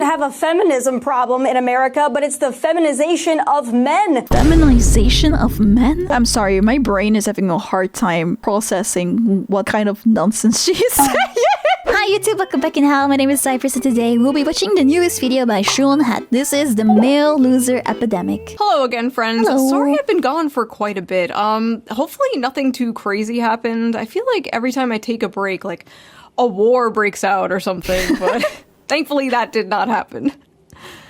have a feminism problem in America, but it's the feminization of men. Feminization of men? I'm sorry, my brain is having a hard time processing what kind of nonsense she's saying. Hi YouTube, welcome back in hell. My name is Cypress and today we'll be watching the newest video by Shoe0nhead. This is the male loser epidemic. Hello again, friends. Hello. Sorry I've been gone for quite a bit. Hopefully nothing too crazy happened. I feel like every time I take a break, like a war breaks out or something, but thankfully that did not happen.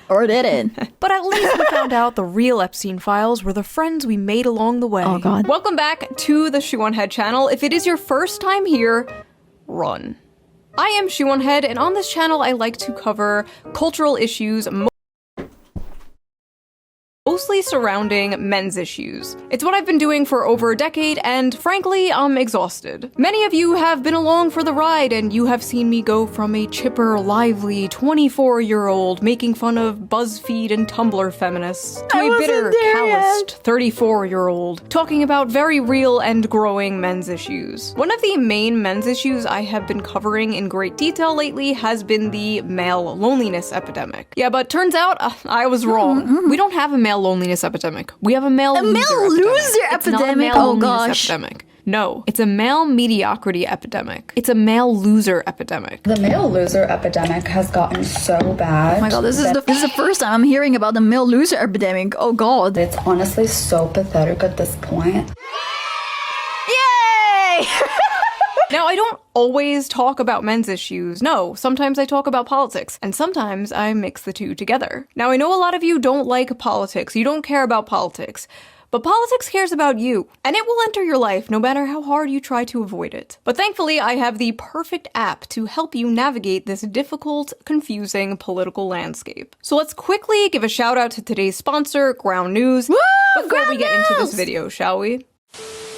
Or did it? But at least we found out the real Epstein files were the friends we made along the way. Oh god. Welcome back to the Shoe0nhead channel. If it is your first time here, run. I am Shoe0nhead, and on this channel I like to cover cultural issues mostly surrounding men's issues. It's what I've been doing for over a decade, and frankly, I'm exhausted. Many of you have been along for the ride, and you have seen me go from a chipper, lively 24-year-old making fun of BuzzFeed and Tumblr feminists to a bitter, calloused 34-year-old talking about very real and growing men's issues. One of the main men's issues I have been covering in great detail lately has been the male loneliness epidemic. Yeah, but turns out I was wrong. We don't have a male loneliness epidemic. We have a male loser epidemic. It's not a male loneliness epidemic. No, it's a male mediocrity epidemic. It's a male loser epidemic. The male loser epidemic has gotten so bad. Oh my god, this is the first time I'm hearing about the male loser epidemic. Oh god. It's honestly so pathetic at this point. Yay! Now, I don't always talk about men's issues. No, sometimes I talk about politics, and sometimes I mix the two together. Now, I know a lot of you don't like politics, you don't care about politics, but politics cares about you, and it will enter your life no matter how hard you try to avoid it. But thankfully, I have the perfect app to help you navigate this difficult, confusing political landscape. So let's quickly give a shout out to today's sponsor, Ground News, before we get into this video, shall we?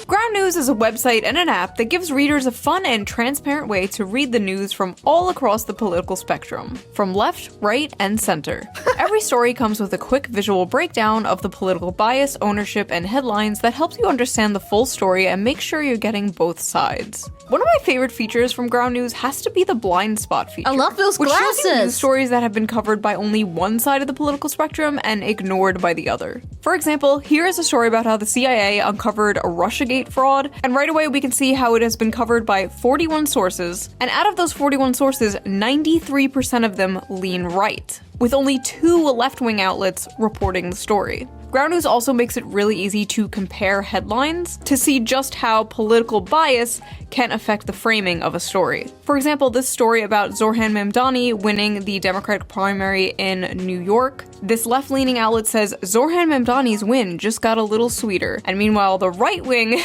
Ground News is a website and an app that gives readers a fun and transparent way to read the news from all across the political spectrum, from left, right, and center. Every story comes with a quick visual breakdown of the political bias, ownership, and headlines that helps you understand the full story and make sure you're getting both sides. One of my favorite features from Ground News has to be the blind spot feature. I love those which shows you glasses! news stories that have been covered by only one side of the political spectrum and ignored by the other. For example, here is a story about how the CIA uncovered a Russiagate fraud, and right away we can see how it has been covered by 41 sources, and out of those 41 sources, 93% of them lean right, with only 2 left-wing outlets reporting the story. Ground News also makes it really easy to compare headlines to see just how political bias can affect the framing of a story. For example, this story about Zohran Mamdani winning the Democratic primary in New York. This left-leaning outlet says Zohran Mamdani's win just got a little sweeter. And meanwhile, the right-wing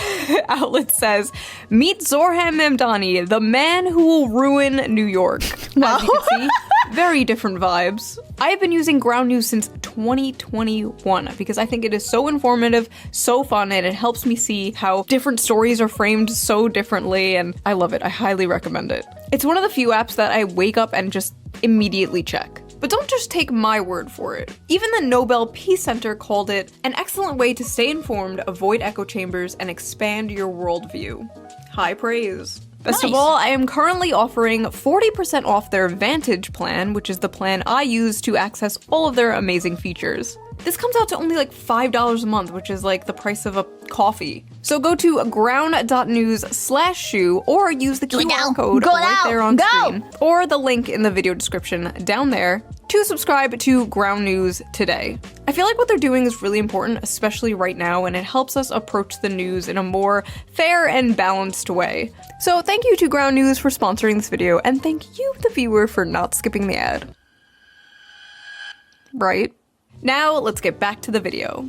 outlet says, meet Zohran Mamdani, the man who will ruin New York. As you can see, very different vibes. I have been using Ground News since 2021 because I think it is so informative, so fun, and it helps me see how different stories are framed so differently, and I love it. I highly recommend it. It's one of the few apps that I wake up and just immediately check. But don't just take my word for it. Even the Nobel Peace Center called it an excellent way to stay informed, avoid echo chambers, and expand your worldview. High praise. Best of all, I am currently offering 40% off their Vantage plan, which is the plan I use to access all of their amazing features. This comes out to only like $5 a month, which is like the price of a coffee. So go to ground.news/shoe or use the QR code right there on screen, or the link in the video description down there to subscribe to Ground News today. I feel like what they're doing is really important, especially right now, and it helps us approach the news in a more fair and balanced way. So thank you to Ground News for sponsoring this video, and thank you, the viewer, for not skipping the ad. Right? Now, let's get back to the video.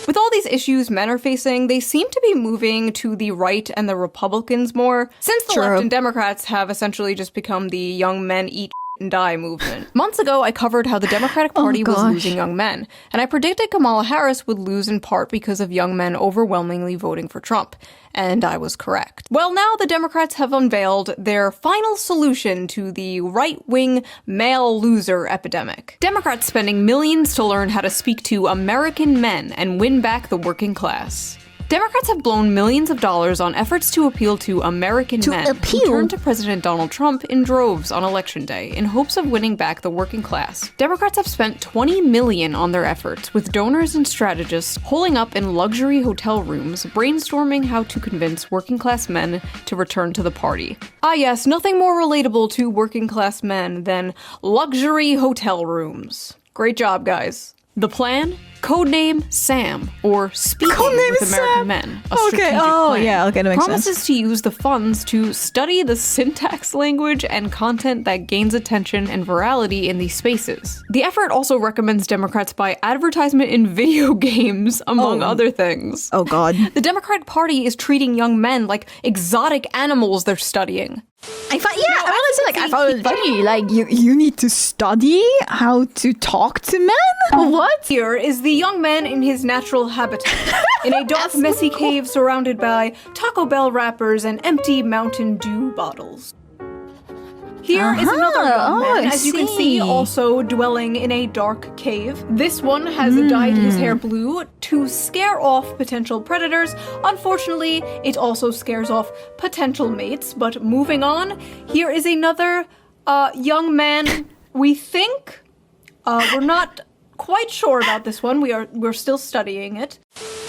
With all these issues men are facing, they seem to be moving to the right and the Republicans more, since the left and Democrats have essentially just become the young men eat and die movement. Months ago, I covered how the Democratic Party was losing young men, and I predicted Kamala Harris would lose in part because of young men overwhelmingly voting for Trump. And I was correct. Well, now the Democrats have unveiled their final solution to the right-wing male loser epidemic. Democrats spending millions to learn how to speak to American men and win back the working class. Democrats have blown millions of dollars on efforts to appeal to American men who turned to President Donald Trump in droves on Election Day in hopes of winning back the working class. Democrats have spent $20 million on their efforts, with donors and strategists holing up in luxury hotel rooms, brainstorming how to convince working class men to return to the party. Ah yes, nothing more relatable to working class men than luxury hotel rooms. Great job, guys. The plan? Codename Sam, or Speaking with American Men. A strategic plan. Okay, that makes Promises sense. to use the funds to study the syntax, language, and content that gains attention and virality in these spaces. The effort also recommends Democrats buy advertisement in video games, among other things. Oh god. The Democratic Party is treating young men like exotic animals they're studying. I found it funny. Like you need to study how to talk to men? What? Here is the young man in his natural habitat, in a dark, messy cave surrounded by Taco Bell wrappers and empty Mountain Dew bottles. Here is another young man, as you can see, also dwelling in a dark cave. This one has dyed his hair blue to scare off potential predators. Unfortunately, it also scares off potential mates. But moving on, here is another young man. We think we're not quite sure about this one. We're still studying it.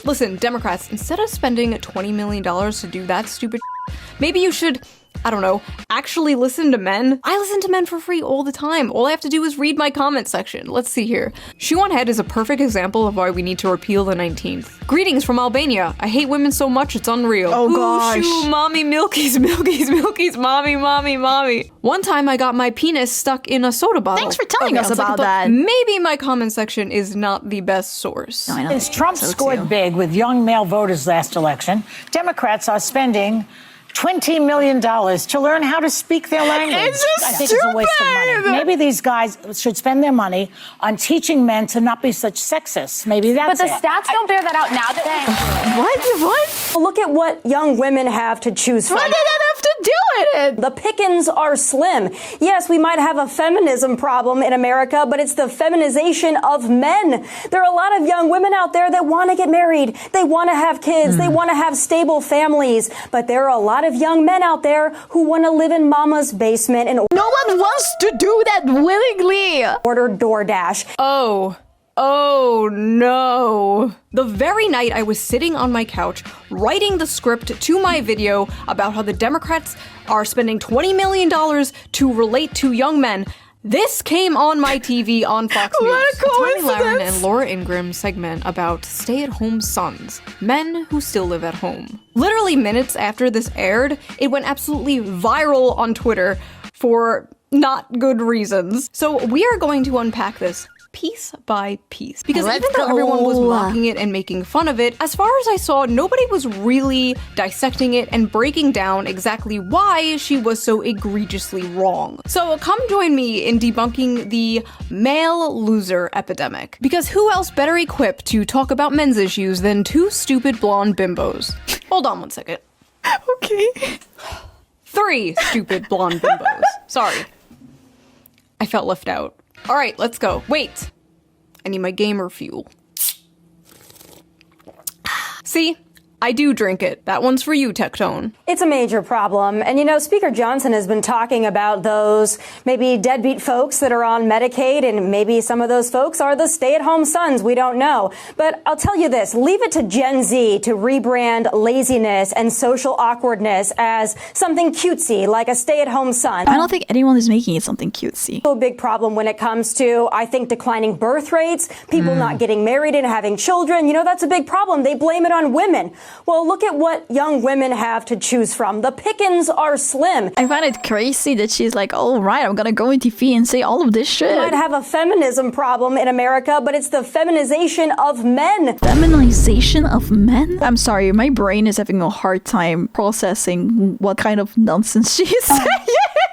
Listen, Democrats, instead of spending $20 million to do that stupid maybe you should, I don't know, actually listen to men. I listen to men for free all the time. All I have to do is read my comment section. Let's see here. Shoe0nhead is a perfect example of why we need to repeal the 19th. Greetings from Albania. I hate women so much it's unreal. Oh gosh. Shoo, mommy, milkies, milkies, milkies, mommy, mommy, mommy. One time I got my penis stuck in a soda bottle. Thanks for telling us I was like, about that. Maybe my comment section is not the best source. No, I know. Since Trump scored big with young male voters last election, Democrats are spending $20 million to learn how to speak their language. I think it's a waste of money. Maybe these guys should spend their money on teaching men to not be such sexists. Maybe that's But the stats don't bear that out now. What? Look at what young women have to choose from. What did that have to do with it? The pickings are slim. Yes, we might have a feminism problem in America, but it's the feminization of men. There are a lot of young women out there that want to get married. They want to have kids. They want to have stable families. But there are a lot of young men out there who want to live in mama's basement and No one wants to do that willingly. order DoorDash. Oh no. The very night I was sitting on my couch writing the script to my video about how the Democrats are spending $20 million to relate to young men, this came on my TV on Fox News. What a Tommy Lahren coincidence. and Laura Ingram's segment about stay-at-home sons, men who still live at home. Literally minutes after this aired, it went absolutely viral on Twitter for not good reasons. So we are going to unpack this piece by piece. Because Let's even though go. everyone was mocking it and making fun of it, as far as I saw, nobody was really dissecting it and breaking down exactly why she was so egregiously wrong. So come join me in debunking the male loser epidemic. Because who else better equipped to talk about men's issues than two stupid blonde bimbos? Hold on one second. Okay. 3 stupid blonde bimbos. Sorry. I felt left out. All right, let's go. Wait. I need my gamer fuel. See? I do drink it. That one's for you, Tectone. It's a major problem. And you know, Speaker Johnson has been talking about those maybe deadbeat folks that are on Medicaid, and maybe some of those folks are the stay-at-home sons. We don't know. But I'll tell you this, leave it to Gen Z to rebrand laziness and social awkwardness as something cutesy, like a stay-at-home son. I don't think anyone is making it something cutesy. A big problem when it comes to, I think, declining birth rates, people not getting married and having children. You know, that's a big problem. They blame it on women. Well, look at what young women have to choose from. The pickings are slim. I find it crazy that she's like, all right, I'm gonna go on TV and say all of this shit. We might have a feminism problem in America, but it's the feminization of men. Feminization of men? I'm sorry, my brain is having a hard time processing what kind of nonsense she's saying.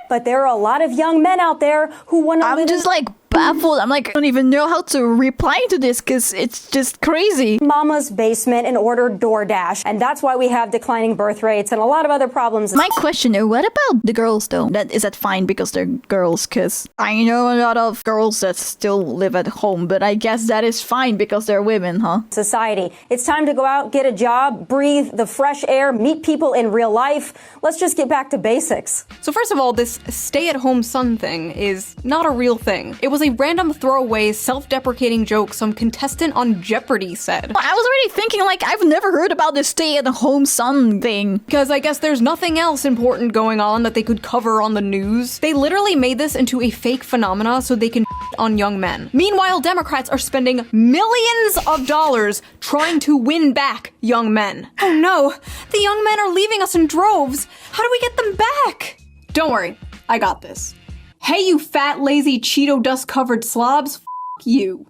But there are a lot of young men out there who want to I'm live just like baffled. I'm like, I don't even know how to reply to this because it's just crazy. Mama's basement and order DoorDash. And that's why we have declining birth rates and a lot of other problems. My question is, what about the girls though? Is that fine because they're girls? Because I know a lot of girls that still live at home, but I guess that is fine because they're women, huh? Society. It's time to go out, get a job, breathe the fresh air, meet people in real life. Let's just get back to basics. So first of all, this stay-at-home son thing is not a real thing. It was a random throwaway, self-deprecating joke some contestant on Jeopardy said. I was already thinking, like, I've never heard about this stay-at-home son thing. Because I guess there's nothing else important going on that they could cover on the news. They literally made this into a fake phenomena so they can on young men. Meanwhile, Democrats are spending millions of dollars trying to win back young men. Oh no, the young men are leaving us in droves. How do we get them back? Don't worry, I got this. Hey, you fat, lazy, Cheeto dust-covered slobs, f*** you.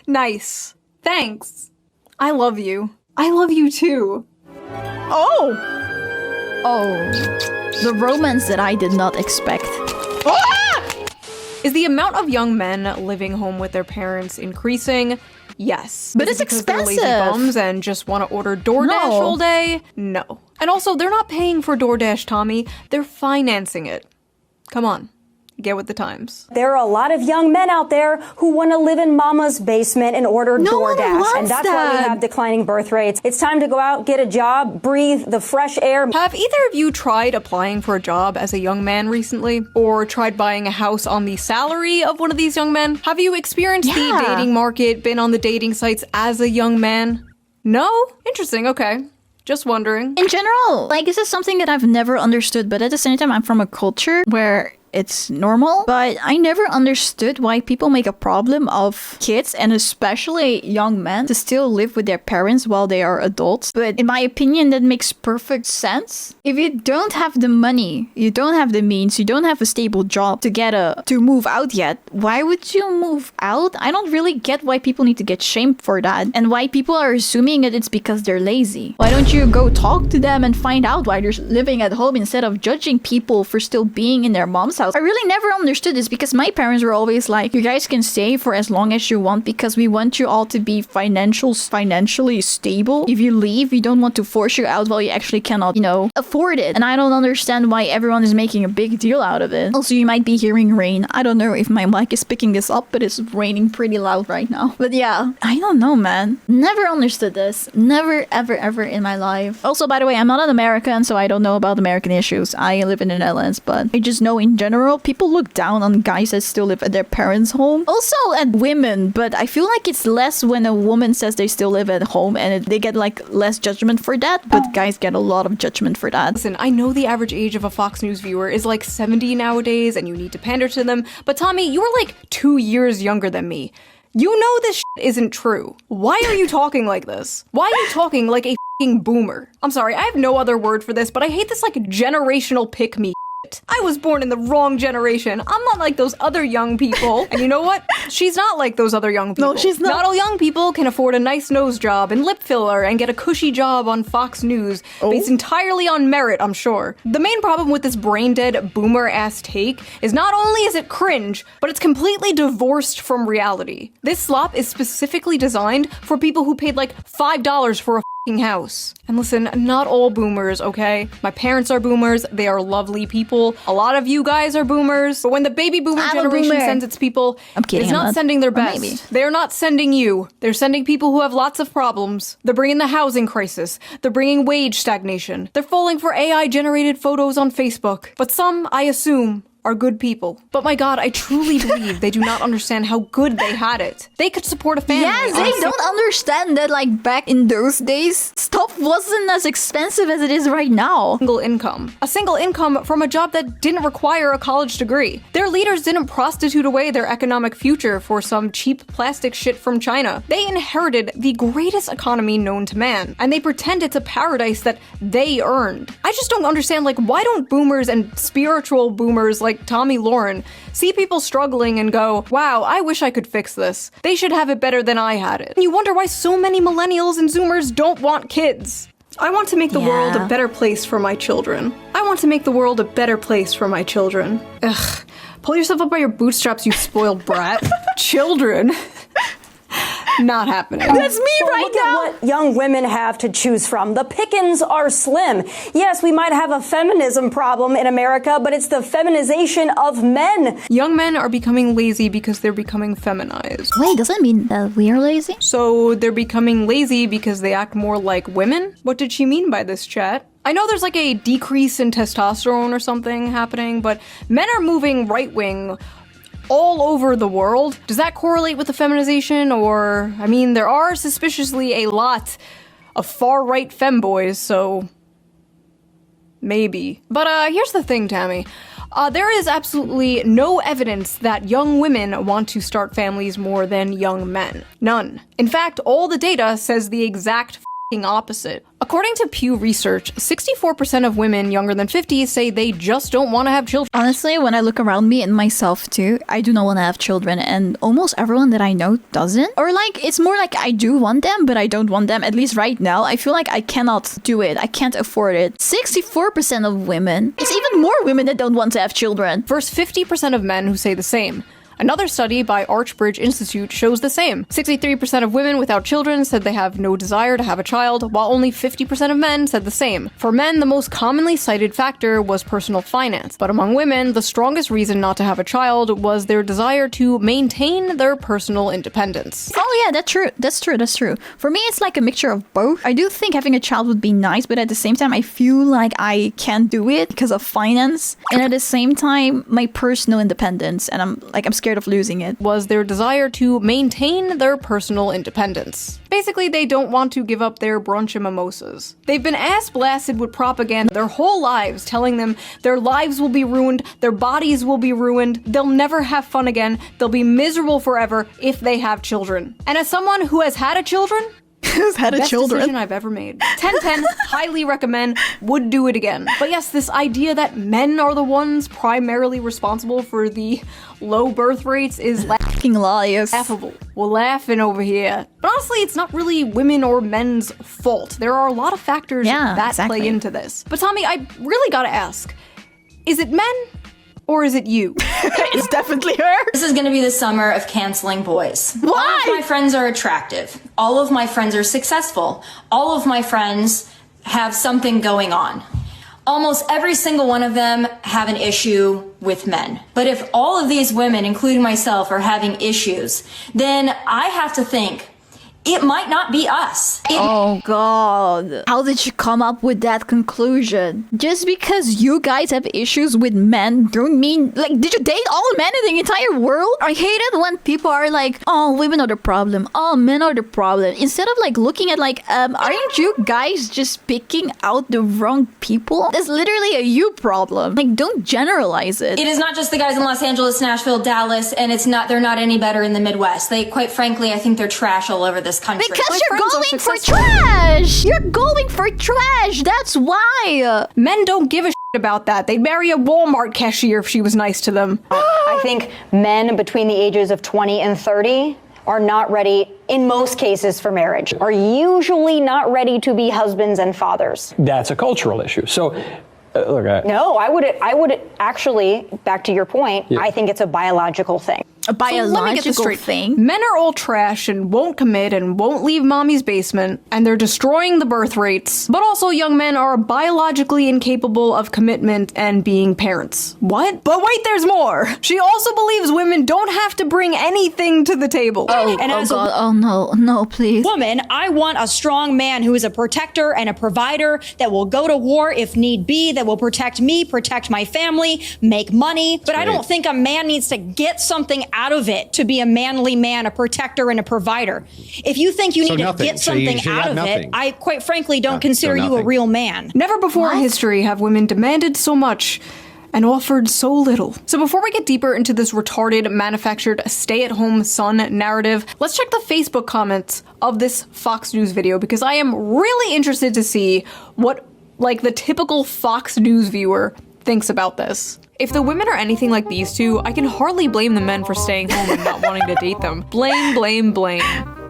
Nice. Thanks. I love you. I love you too. Oh, the romance that I did not expect. Is the amount of young men living home with their parents increasing? Yes. But Is it's it because they're lazy expensive. bums and just want to order DoorDash No. all day? No. And also, they're not paying for DoorDash, Tommy. They're financing it. Come on. Get with the times. There are a lot of young men out there who want to live in mama's basement and order No one DoorDash. wants And that's why we that. have declining birth rates. It's time to go out, get a job, breathe the fresh air. Have either of you tried applying for a job as a young man recently? Or tried buying a house on the salary of one of these young men? Have you experienced the Yeah. dating market, been on the dating sites as a young man? No? Interesting, okay. Just wondering. In general, like, this is something that I've never understood, but at the same time, I'm from a culture where it's normal, but I never understood why people make a problem of kids and especially young men to still live with their parents while they are adults. But in my opinion, that makes perfect sense. If you don't have the money, you don't have the means, you don't have a stable job to move out yet, why would you move out? I don't really get why people need to get shamed for that and why people are assuming that it's because they're lazy. Why don't you go talk to them and find out why they're living at home instead of judging people for still being in their mom's house? I really never understood this because my parents were always like, you guys can stay for as long as you want because we want you all to be financially stable. If you leave, we don't want to force you out while you actually cannot, afford it. And I don't understand why everyone is making a big deal out of it. Also, you might be hearing rain. I don't know if my mic is picking this up, but it's raining pretty loud right now. But yeah, I don't know, man. Never understood this. Never, ever, ever in my life. Also, by the way, I'm not an American, so I don't know about American issues. I live in the Netherlands, but I just know in general, people look down on guys that still live at their parents' home. Also at women, but I feel like it's less when a woman says they still live at home and they get like less judgment for that, but guys get a lot of judgment for that. Listen, I know the average age of a Fox News viewer is like 70 nowadays and you need to pander to them, but Tommy, you are like 2 years younger than me. You know this shit isn't true. Why are you talking like this? Why are you talking like a f***ing boomer? I'm sorry, I have no other word for this, but I hate this like generational pick-me. I was born in the wrong generation. I'm not like those other young people. And you know what? She's not like those other young people. No, she's not. Not all young people can afford a nice nose job and lip filler and get a cushy job on Fox News based entirely on merit, I'm sure. The main problem with this brain-dead boomer-ass take is not only is it cringe, but it's completely divorced from reality. This slop is specifically designed for people who paid like $5 for a house. And listen, not all boomers, okay? My parents are boomers. They are lovely people. A lot of you guys are boomers. But when the baby boomer I'm a generation boomer. sends its people, I'm kidding, it's I'm not not. sending their Or best. maybe. They're not sending you. They're sending people who have lots of problems. They're bringing the housing crisis. They're bringing wage stagnation. They're falling for AI-generated photos on Facebook. But some, I assume, are good people. But my god, I truly believe they do not understand how good they had it. They could support a family. Yes, on they a don't understand that, like, back in those days, stuff wasn't as expensive as it is right now. single income. A single income from a job that didn't require a college degree. Their leaders didn't prostitute away their economic future for some cheap plastic shit from China. They inherited the greatest economy known to man, and they pretend it's a paradise that they earned. I just don't understand, like, why don't boomers and spiritual boomers like Tommy Lauren see people struggling and go, wow, I wish I could fix this. They should have it better than I had it. And you wonder why so many millennials and zoomers don't want kids. I want to make the world a better place for my children. I want to make the world a better place for my children. Ugh. Pull yourself up by your bootstraps, you spoiled brat. Children. Not happening. That's me right Look now. at what young women have to choose from. The pickings are slim. Yes, we might have a feminism problem in America, but it's the feminization of men. Young men are becoming lazy because they're becoming feminized. Wait, does that mean that we are lazy? So they're becoming lazy because they act more like women? What did she mean by this, chat? I know there's like a decrease in testosterone or something happening, but men are moving right-wing all over the world. Does that correlate with the feminization? Or, I mean, there are suspiciously a lot of far-right femboys, so maybe. But here's the thing, Tammy. There is absolutely no evidence that young women want to start families more than young men. None. In fact, all the data says the exact opposite. According to Pew Research, 64% of women younger than 50 say they just don't want to have children. Honestly, when I look around me and myself too, I do not want to have children, and almost everyone that I know doesn't. Or like, it's more like I do want them, but I don't want them, at least right now. I feel like I cannot do it. I can't afford it. 64% of women. It's even more women that don't want to have children. Versus 50% of men who say the same. Another study by Archbridge Institute shows the same. 63% of women without children said they have no desire to have a child, while only 50% of men said the same. For men, the most commonly cited factor was personal finance, but among women, the strongest reason not to have a child was their desire to maintain their personal independence. Oh yeah, that's true. That's true. That's true. For me, it's like a mixture of both. I do think having a child would be nice, but at the same time, I feel like I can't do it because of finance. And at the same time, my personal independence, and I'm scared of losing it. Was their desire to maintain their personal independence. Basically, they don't want to give up their brunch and mimosas. They've been ass blasted with propaganda their whole lives, telling them their lives will be ruined, their bodies will be ruined, they'll never have fun again, they'll be miserable forever if they have children. And as someone who has had a children, Who's had a best children? decision I've ever made. 10/10, highly recommend, would do it again. But yes, this idea that men are the ones primarily responsible for the low birth rates is Fucking liars. laughable. We're laughing over here. But honestly, it's not really women or men's fault. There are a lot of factors that play into this. But Tommy, I really gotta ask, is it men or is it you? It's definitely her. This is gonna be the summer of canceling boys. Why? All of my friends are attractive. All of my friends are successful. All of my friends have something going on. Almost every single one of them have an issue with men. But if all of these women, including myself, are having issues, then I have to think, it might not be us. Oh god. How did you come up with that conclusion? Just because you guys have issues with men don't mean, like, did you date all men in the entire world? I hate it when people are like, oh, women are the problem, oh, men are the problem. Instead of like looking at like, aren't you guys just picking out the wrong people? That's literally a you problem. Like, don't generalize it. It is not just the guys in Los Angeles, Nashville, Dallas, and they're not any better in the Midwest. They, quite frankly, I think they're trash all over this country. Because My you're friends are going for successful. trash! You're going for trash! That's why! Men don't give a shit about that. They'd marry a Walmart cashier if she was nice to them. I think men between the ages of 20 and 30 are not ready, in most cases, for marriage, are usually not ready to be husbands and fathers. That's a cultural issue. So, look, No, I would actually, back to your point, Yeah. I think it's a biological thing. A biological So let me get this straight. thing. Men are all trash and won't commit and won't leave mommy's basement, and they're destroying the birth rates. But also, young men are biologically incapable of commitment and being parents. What? But wait, there's more. She also believes women don't have to bring anything to the table. And as God, oh no, please. woman, I want a strong man who is a protector and a provider that will go to war if need be, that will protect me, protect my family, make money. But I don't think a man needs to get something out of it to be a manly man, a protector and a provider. If you think you need to get something out of it, I quite frankly don't consider you a real man. Never before in history have women demanded so much and offered so little. So before we get deeper into this retarded, manufactured, stay-at-home son narrative, let's check the Facebook comments of this Fox News video, because I am really interested to see what, like, the typical Fox News viewer thinks about this. If the women are anything like these two, I can hardly blame the men for staying home and not wanting to date them. Blame, blame, blame.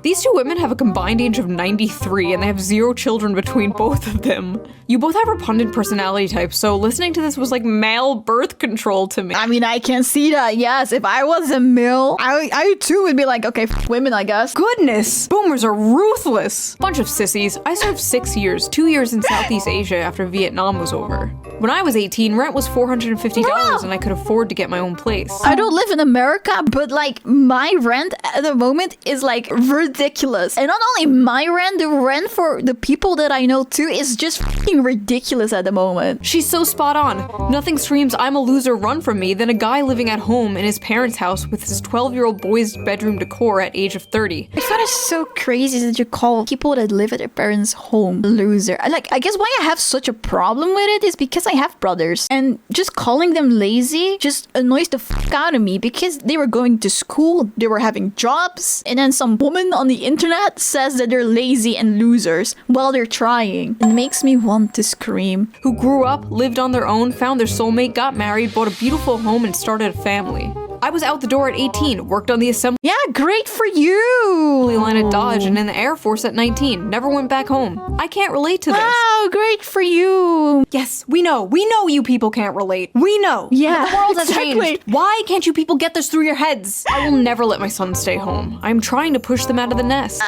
These two women have a combined age of 93 and they have 0 children between both of them. You both have repugnant personality types, so listening to this was like male birth control to me. I mean, I can see that, yes. If I was a male, I too would be like, okay, women, I guess. Goodness! Boomers are ruthless! Bunch of sissies. I served 6 years, 2 years in Southeast Asia after Vietnam was over. When I was 18, rent was $450 and I could afford to get my own place. I don't live in America, but like my rent at the moment is like ridiculous. And not only my rent, the rent for the people that I know too is just fucking ridiculous at the moment. She's so spot on. Nothing screams I'm a loser run from me than a guy living at home in his parents' house with his 12-year-old boy's bedroom decor at age of 30. I find it so crazy that you call people that live at their parents' home loser. Like, I guess why I have such a problem with it is because I have brothers, and just calling them lazy just annoys the fuck out of me because they were going to school, they were having jobs, and then some woman on the internet says that they're lazy and losers while they're trying. It makes me want to scream. Who grew up, lived on their own, found their soulmate, got married, bought a beautiful home, and started a family. I was out the door at 18, worked on the assembly Yeah, great for you! line at Dodge and in the Air Force at 19, never went back home. I can't relate to this. Wow, great for you! Yes, we know you people can't relate. We know. Yeah, The world has exactly. changed. Why can't you people get this through your heads? I will never let my son stay home. I'm trying to push them out of the nest.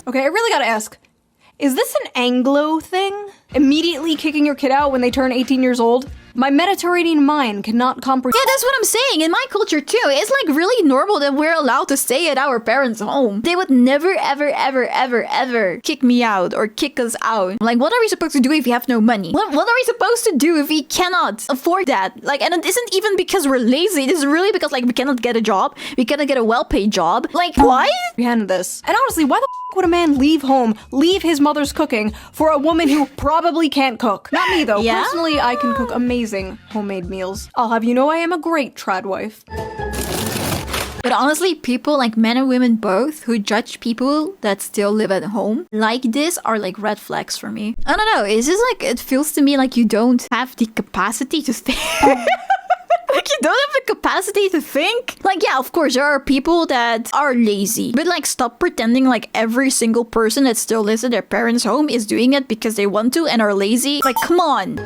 Okay, I really gotta ask, is this an Anglo thing? Immediately kicking your kid out when they turn 18 years old? My Mediterranean mind cannot comprehend. Yeah, that's what I'm saying. In my culture too, it's like really normal that we're allowed to stay at our parents' home. They would never, ever, ever, ever, ever kick me out or kick us out. Like, what are we supposed to do if we have no money? What are we supposed to do if we cannot afford that? Like, and it isn't even because we're lazy. It is really because like we cannot get a job. We cannot get a well-paid job. Like, what? Comprehend this. And honestly, why the f would a man leave home, leave his mother's cooking for a woman who probably can't cook? Not me though. Yeah? Personally, I can cook amazing homemade meals. I'll have you know I am a great trad wife. But honestly, people, like men and women both, who judge people that still live at home like this are like red flags for me. I don't know, it's just like, it feels to me like you don't have the capacity to think. Like, you don't have the capacity to think. Like, yeah, of course, there are people that are lazy. But, like, stop pretending like every single person that still lives at their parents' home is doing it because they want to and are lazy. Like, come on.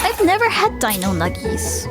I've never had dino nuggies.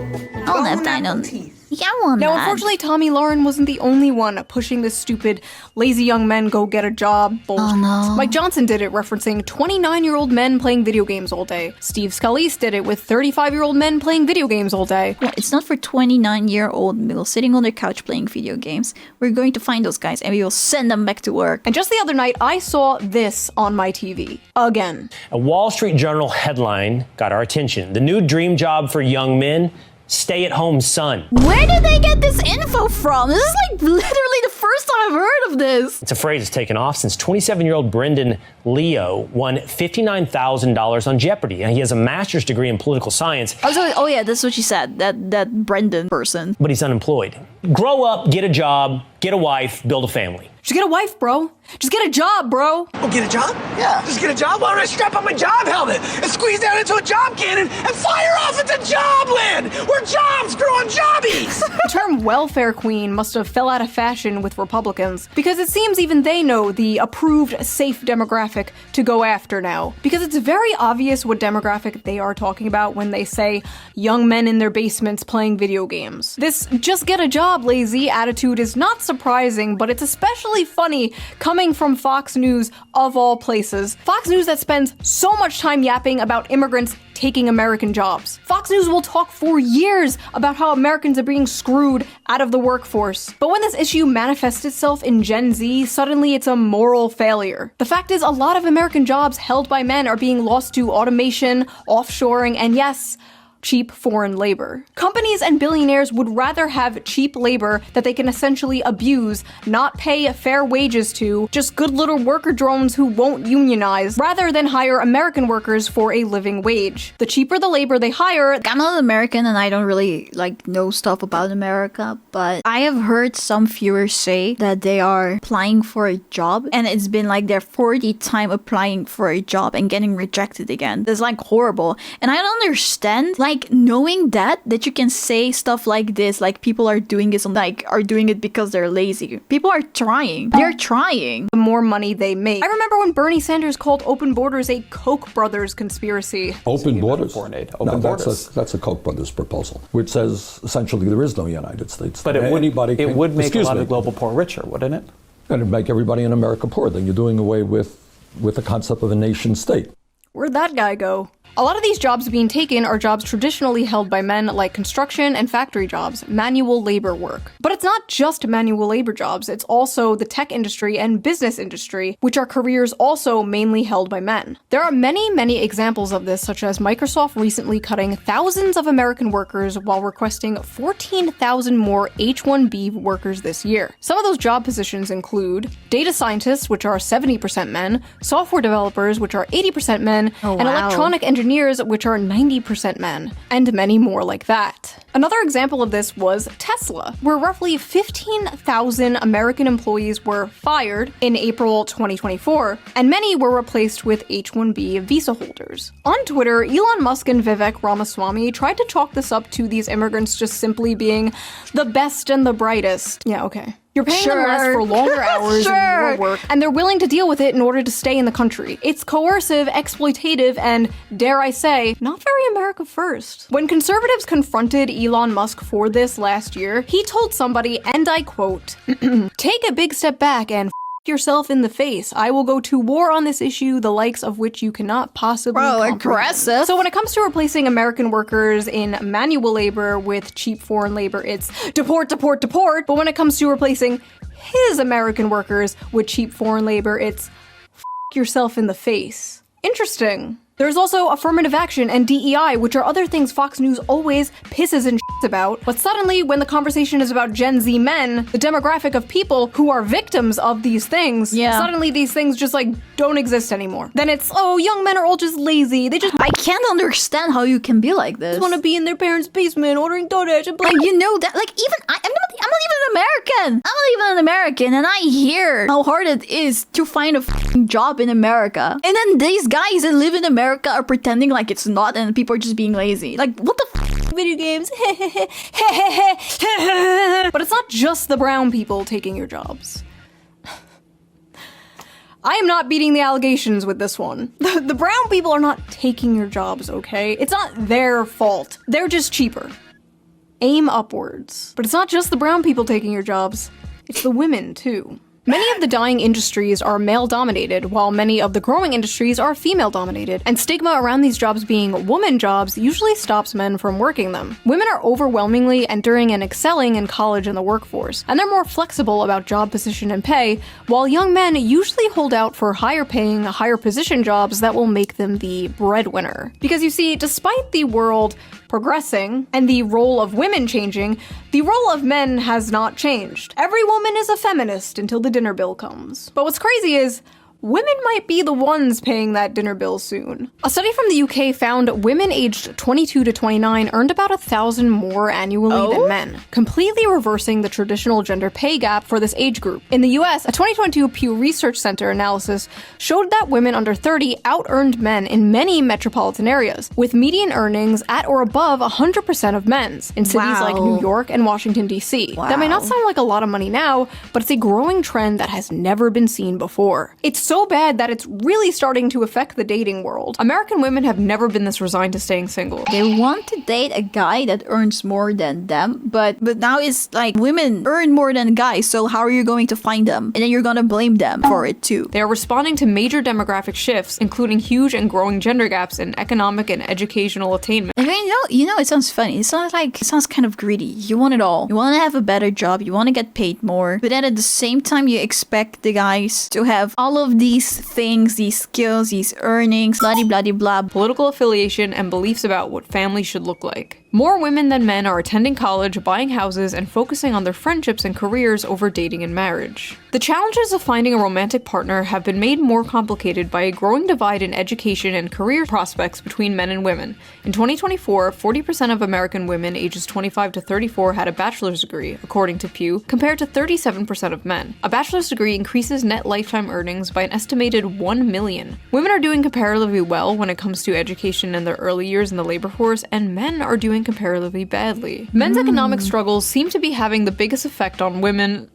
I'll have dino nuggies. Yeah, I want Now, that. unfortunately, Tommy Lauren wasn't the only one pushing this stupid lazy young men go get a job bullshit. Oh, no. Mike Johnson did it referencing 29-year-old men playing video games all day. Steve Scalise did it with 35-year-old men playing video games all day. Yeah, it's not for 29-year-old males sitting on their couch playing video games. We're going to find those guys and we will send them back to work. And just the other night, I saw this on my TV. Again. A Wall Street Journal headline got our attention. The new dream job for young men, stay-at-home son. Where did they get this info from? This is like literally the first time I've heard of this. It's a phrase that's taken off since 27-year-old Brendan Leo won $59,000 on Jeopardy. And he has a master's degree in political science. Oh yeah, that's what she said. That Brendan person. But he's unemployed. Grow up, get a job, get a wife, build a family. Just get a wife, bro. Just get a job, bro. Oh, get a job? Yeah. Just get a job? Why don't I strap on my job helmet and squeeze down into a job cannon and fire off into Jobland, where jobs grow on jobbies? The term welfare queen must have fell out of fashion with Republicans, because it seems even they know the approved safe demographic to go after now. Because it's very obvious what demographic they are talking about when they say young men in their basements playing video games. This just get a job lazy attitude is not surprising, but it's especially funny coming from Fox News of all places. Fox News that spends so much time yapping about immigrants taking American jobs. Fox News will talk for years about how Americans are being screwed out of the workforce. But when this issue manifests itself in Gen Z, suddenly it's a moral failure. The fact is, a lot of American jobs held by men are being lost to automation, offshoring, and yes, cheap foreign labor. Companies and billionaires would rather have cheap labor that they can essentially abuse, not pay fair wages to, just good little worker drones who won't unionize, rather than hire American workers for a living wage. The cheaper the labor they hire, I'm not American and I don't really like know stuff about America, but I have heard some viewers say that they are applying for a job and it's been like their 40th time applying for a job and getting rejected again. That's like horrible. And I don't understand, like, like knowing that you can say stuff like this, like people are doing this, like are doing it because they're lazy. People are trying. They're trying. The more money they make. I remember when Bernie Sanders called open borders a Koch brothers conspiracy. Open borders? Foreign aid. No, Open borders. that's a Koch brothers proposal, which says essentially there is no United States. But it would make a lot of the global poor richer, wouldn't it? And it'd make everybody in America poor. Then you're doing away with the concept of a nation state. Where'd that guy go? A lot of these jobs being taken are jobs traditionally held by men, like construction and factory jobs, manual labor work. But it's not just manual labor jobs, it's also the tech industry and business industry, which are careers also mainly held by men. There are many, many examples of this, such as Microsoft recently cutting thousands of American workers while requesting 14,000 more H-1B workers this year. Some of those job positions include data scientists, which are 70% men, software developers, which are 80% men, and electronic engineers, which are 90% men, and many more like that. Another example of this was Tesla, where roughly 15,000 American employees were fired in April 2024, and many were replaced with H-1B visa holders. On Twitter, Elon Musk and Vivek Ramaswamy tried to chalk this up to these immigrants just simply being the best and the brightest. Yeah, okay. You're paying them less for longer hours and more work, and they're willing to deal with it in order to stay in the country. It's coercive, exploitative, and, dare I say, not very America first. When conservatives confronted Elon Musk for this last year, he told somebody, and I quote, "Take a big step back and yourself in the face. I will go to war on this issue, the likes of which you cannot possibly comprehend." Aggressive. So when it comes to replacing American workers in manual labor with cheap foreign labor, it's deport, deport, deport. But when it comes to replacing his American workers with cheap foreign labor, it's yourself in the face. Interesting. There's also affirmative action and DEI, which are other things Fox News always pisses and shits about. But suddenly, when the conversation is about Gen Z men, the demographic of people who are victims of these things, suddenly these things just like don't exist anymore. Then it's, oh, young men are all just lazy. They just I can't understand how you can be like this. want to be in their parents' basement ordering DoorDash and blah. Like, you know that, like, even I'm not even an American. I'm not even an American, and I hear how hard it is to find a f***ing job in America. And then these guys that live in America are pretending like it's not, and people are just being lazy. Like, what the f***? Video games. But it's not just the brown people taking your jobs. I am not beating the allegations with this one. The brown people are not taking your jobs, okay? It's not their fault. They're just cheaper. Aim upwards. But it's not just the brown people taking your jobs. It's the women, too. Many of the dyeing industries are male-dominated, while many of the growing industries are female-dominated, and stigma around these jobs being woman jobs usually stops men from working them. Women are overwhelmingly entering and excelling in college and the workforce, and they're more flexible about job position and pay, while young men usually hold out for higher-paying, higher-position jobs that will make them the breadwinner. Because you see, despite the world progressing and the role of women changing, the role of men has not changed. Every woman is a feminist until the dinner bill comes. But what's crazy is, women might be the ones paying that dinner bill soon. A study from the UK found women aged 22 to 29 earned about 1,000 more annually than men, completely reversing the traditional gender pay gap for this age group. In the US, a 2022 Pew Research Center analysis showed that women under 30 out-earned men in many metropolitan areas, with median earnings at or above 100% of men's in cities like New York and Washington, D.C. That may not sound like a lot of money now, but it's a growing trend that has never been seen before. It's so bad that it's really starting to affect the dating world. American women have never been this resigned to staying single. They want to date a guy that earns more than them, but now it's like women earn more than guys, so how are you going to find them? And then you're gonna blame them for it too. They are responding to major demographic shifts, including huge and growing gender gaps in economic and educational attainment. I mean, you know, it sounds funny. It sounds kind of greedy. You want it all. You want to have a better job. You want to get paid more. But then at the same time, you expect the guys to have all of these things, these skills, these earnings, blah blah blah blah. Political affiliation and beliefs about what family should look like. More women than men are attending college, buying houses, and focusing on their friendships and careers over dating and marriage. The challenges of finding a romantic partner have been made more complicated by a growing divide in education and career prospects between men and women. In 2024, 40% of American women ages 25 to 34 had a bachelor's degree, according to Pew, compared to 37% of men. A bachelor's degree increases net lifetime earnings by an estimated $1 million. Women are doing comparatively well when it comes to education in their early years in the labor force, and men are doing comparatively badly. Men's economic struggles seem to be having the biggest effect on women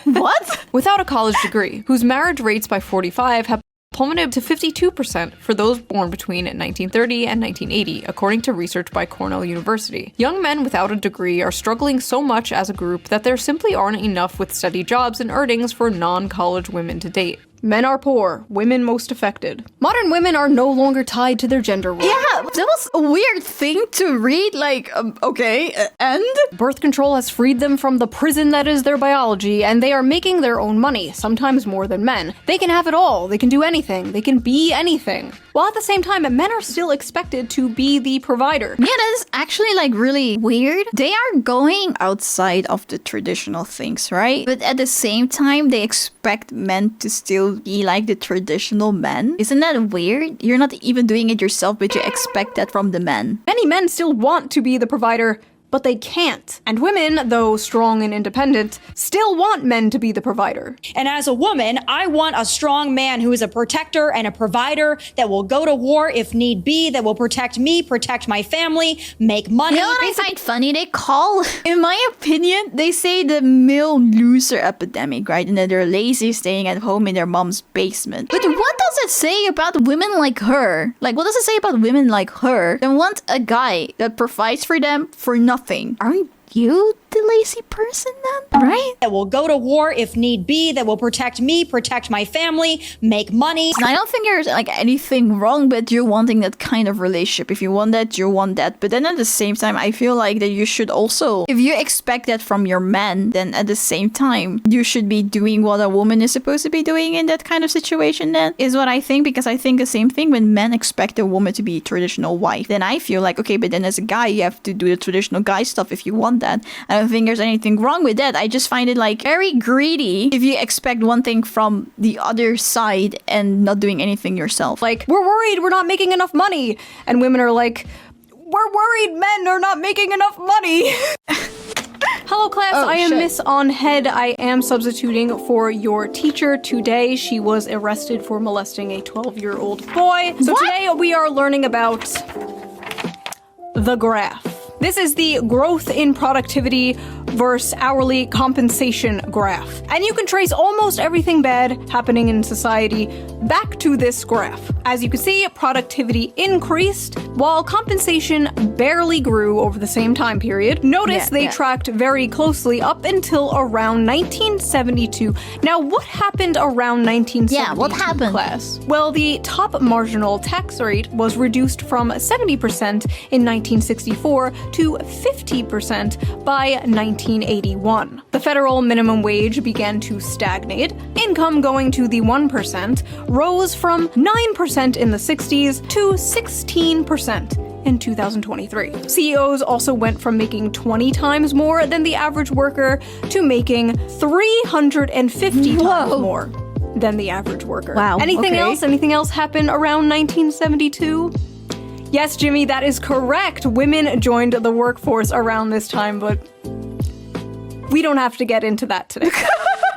What? without a college degree, whose marriage rates by 45 have plummeted to 52% for those born between 1930 and 1980, according to research by Cornell University. Young men without a degree are struggling so much as a group that there simply aren't enough with steady jobs and earnings for non-college women to date. Men are poor, women most affected. Modern women are no longer tied to their gender role. Yeah, that was a weird thing to read, and? Birth control has freed them from the prison that is their biology, and they are making their own money, sometimes more than men. They can have it all, they can do anything, they can be anything. While at the same time, men are still expected to be the provider. Yeah, that is actually really weird. They are going outside of the traditional things, right? But at the same time, they expect men to still be like the traditional men. Isn't that weird? You're not even doing it yourself, but you expect that from the men. Many men still want to be the provider, but they can't. And women, though strong and independent, still want men to be the provider. And as a woman, I want a strong man who is a protector and a provider that will go to war if need be, that will protect me, protect my family, make money. You know what I find funny? They call, in my opinion, they say the male loser epidemic, right? And that they're lazy staying at home in their mom's basement. But what does it say about women like her? What does it say about women like her that want a guy that provides for them for nothing? Aren't you the lazy person then, right? That will go to war if need be, that will protect me, protect my family, make money. I don't think there's anything wrong with you wanting that kind of relationship. If you want that, you want that. But then at the same time, I feel like that you should also, if you expect that from your man, then at the same time, you should be doing what a woman is supposed to be doing in that kind of situation then, is what I think. Because I think the same thing when men expect a woman to be a traditional wife, then I feel like, okay, but then as a guy, you have to do the traditional guy stuff if you want that. I don't think there's anything wrong with that. I just find it very greedy if you expect one thing from the other side and not doing anything yourself. We're worried we're not making enough money. And women are like, we're worried men are not making enough money. Hello class, I am Miss On Head. I am substituting for your teacher today. She was arrested for molesting a 12-year-old boy. So today we are learning about the graph. This is the growth in productivity versus hourly compensation graph. And you can trace almost everything bad happening in society back to this graph. As you can see, productivity increased while compensation barely grew over the same time period. Notice they tracked very closely up until around 1972. Now, what happened around 1972, Yeah, what happened? class? Well, the top marginal tax rate was reduced from 70% in 1964 to 50% by 1981. The federal minimum wage began to stagnate. Income going to the 1% rose from 9% in the 60s to 16% in 2023. CEOs also went from making 20 times more than the average worker to making 350 times more than the average worker. Wow. Anything else? Anything else happen around 1972? Yes, Jimmy, that is correct. Women joined the workforce around this time, but we don't have to get into that today.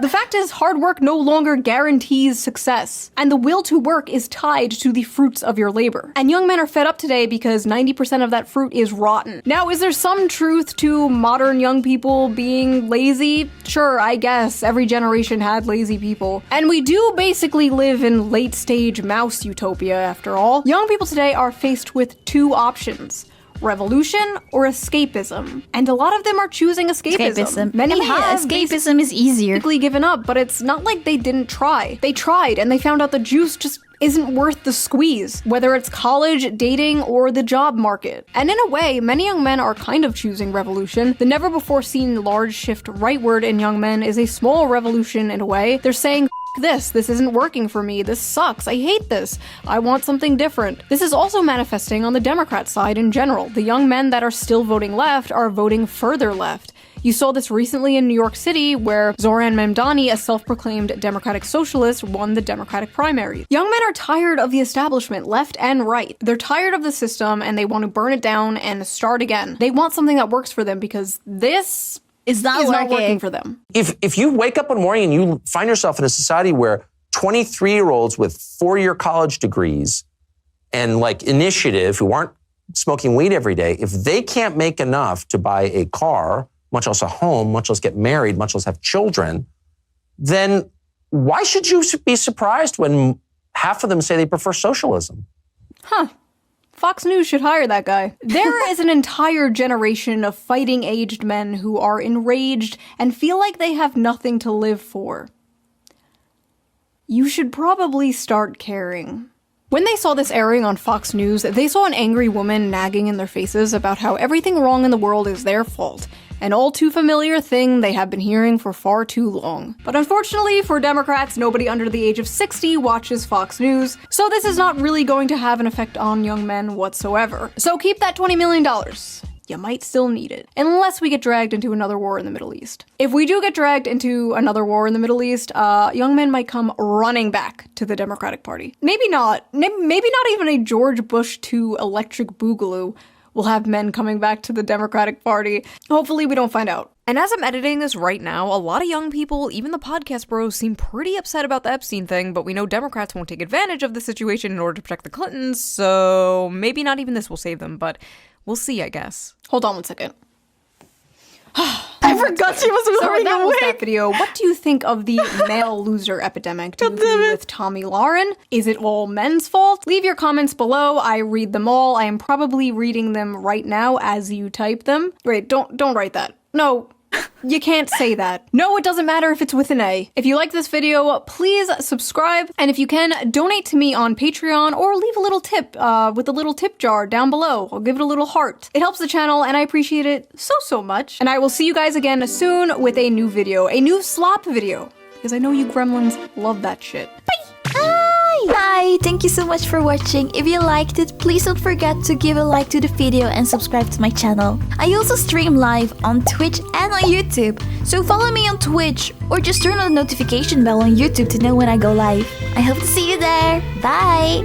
The fact is, hard work no longer guarantees success, and the will to work is tied to the fruits of your labor. And young men are fed up today because 90% of that fruit is rotten. Now, is there some truth to modern young people being lazy? Sure, I guess. Every generation had lazy people. And we do basically live in late-stage mouse utopia, after all. Young people today are faced with two options: revolution or escapism. And a lot of them are choosing escapism. Many have escapism is easier. Basically given up, but it's not like they didn't try. They tried and they found out the juice just isn't worth the squeeze, whether it's college, dating, or the job market. And in a way, many young men are kind of choosing revolution. The never before seen large shift rightward in young men is a small revolution in a way. They're saying, this isn't working for me, this sucks, I hate this, I want something different. This is also manifesting on the Democrat side in general. The young men that are still voting left are voting further left. You saw this recently in New York City, where Zoran Mamdani, a self-proclaimed Democratic socialist, won the Democratic primary. Young men are tired of the establishment, left and right. They're tired of the system and they want to burn it down and start again. They want something that works for them because this is not working for them. If you wake up one morning and you find yourself in a society where 23-year-olds with 4-year college degrees and like initiative who aren't smoking weed every day, if they can't make enough to buy a car, much less a home, much less get married, much less have children, then why should you be surprised when half of them say they prefer socialism? Huh. Fox News should hire that guy. There is an entire generation of fighting-aged men who are enraged and feel like they have nothing to live for. You should probably start caring. When they saw this airing on Fox News, they saw an angry woman nagging in their faces about how everything wrong in the world is their fault. An all too familiar thing they have been hearing for far too long. But unfortunately for Democrats, nobody under the age of 60 watches Fox News, so this is not really going to have an effect on young men whatsoever. So keep that $20 million. You might still need it, unless we get dragged into another war in the Middle East. If we do get dragged into another war in the Middle East, young men might come running back to the Democratic Party. Maybe not even a George Bush II electric boogaloo will have men coming back to the Democratic Party. Hopefully we don't find out. And as I'm editing this right now, a lot of young people, even the podcast bros, seem pretty upset about the Epstein thing, but we know Democrats won't take advantage of the situation in order to protect the Clintons, so maybe not even this will save them, but we'll see, I guess. Hold on one second. I forgot she was wearing a wig. That video. What do you think of the male loser epidemic? Do you agree with Tommy Lauren? Is it all men's fault? Leave your comments below. I read them all. I am probably reading them right now as you type them. Wait, don't write that. No. You can't say that. No, it doesn't matter if it's with an A. If you like this video, please subscribe. And if you can, donate to me on Patreon or leave a little tip with the little tip jar down below. I'll give it a little heart. It helps the channel and I appreciate it so much. And I will see you guys again soon with a new video, a new slop video. Because I know you gremlins love that shit. Bye! Hi! Thank you so much for watching. If you liked it, please don't forget to give a like to the video and subscribe to my channel. I also stream live on Twitch and on YouTube, so follow me on Twitch or just turn on the notification bell on YouTube to know when I go live. I hope to see you there. Bye!